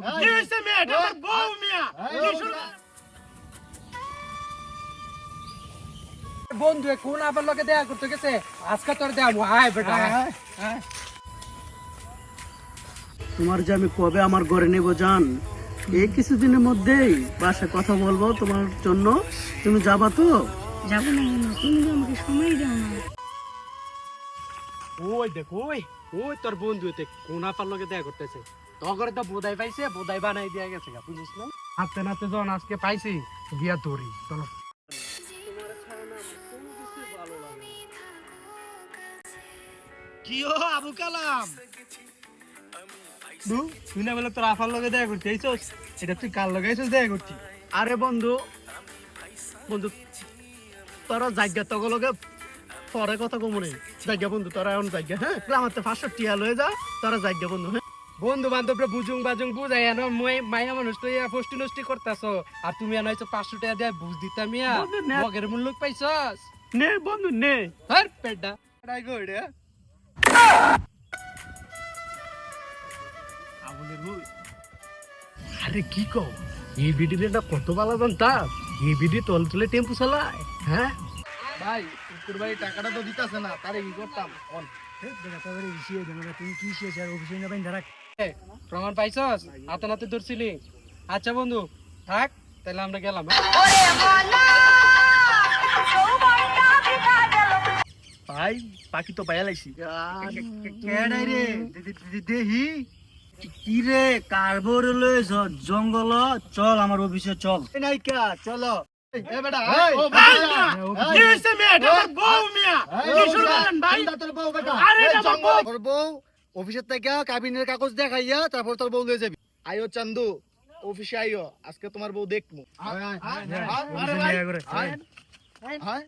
কি হইছে মিয়া? এটা আমার বউ মিয়া। কি শুরু? বন্ধু কোন আবার লগে দেখা করতে গেছে আজকে তোর দেখাবো আয় বেটা আয়। তোমার যে আমি কবে আমার ঘরে নেব জান, এই কিছুদিনের মধ্যেই বাসায় কথা বলবো তোমার জন্য। তুমি যাবা তো? যাবো না কেন? তুমি তো আমাকে সময় দাও না। ওই দেখ ওই ওই তোর বন্ধু এতে কোন আপার লগে দেখা করতেছে তগরে তো বোধাই পাইছে বোধাই বানাই দিয়া গেছে গা বুঝিস না হাতে নাতে যখন আজকে পাইছি গিয়া ধরি চলো কি ও আবু কালাম? তুই না বলে তোর আফার লগে দেখা করতে আইছস এটা তুই কার লগে আইছস দেখা করতি আরে বন্ধু, বন্ধু তোরা জায়গা তগ লগে পরে কথা কমনে জায়গা বন্ধু, তোরা এখন জায়গা হ্যাঁ আমার তো 500 টিয়া লয়ে যা, তোরা জায়গা বন্ধু হ্যাঁ। বন্ধু বান্ধবরা বুঝুং বাজুং বুঝাই এনো মই মাইয়া মানুষ তো ইয়া ফষ্টি নষ্টি করতাছ আর তুমি এনো হইছো 500 টাকা দিয়ে বুঝ দিতাম ইয়া বন্ধু, না- মগের মূল্য পাইছস নে বন্ধু নে। হর পেডা এটাই গো এটা আবুলের বউ। আরে কি কও, এই ভিডিওটা কত ভালো জানতা? এই ভিডিও তল তুলে টেম্পু চালায় হ্যাঁ। ভাই তোর ভাই টাকাটা তো দিতাছে না, তারে কি করতাম? কোন তুমি কি শেষ আর অফিসে নেবেন ধরা এ, প্রমাণ পাইছস হাতে নাতে ধরছিলি আচ্ছা বন্ধু থাক তাহলে আমরা গেলাম ভাই পাখি তো পাইয়া লাইছি। কেডাই রে দেহি কি রে কার্বর লইছ জঙ্গল? চল আমার অফিসে চল। নাইকা চলো। এ বেটা এই, ও ভাই এই, না। এই, কি হইছে মিয়া? এটা আমার বউ মিয়া। কি শুরু করেন ভাই? তোর বউ বেটা। আরে এটা আমার বউ। তোর বউ অফিসের থেকে কাবিনের কাগজ দেখাইয়া তারপর তোর বউ লয়ে যাবি। আইও চান্দু, অফিসে আইও, আজকে তোমার বউ দেখমু। আয়, আয়, আরে আয়, ভাই, আয়, আয়, আয়।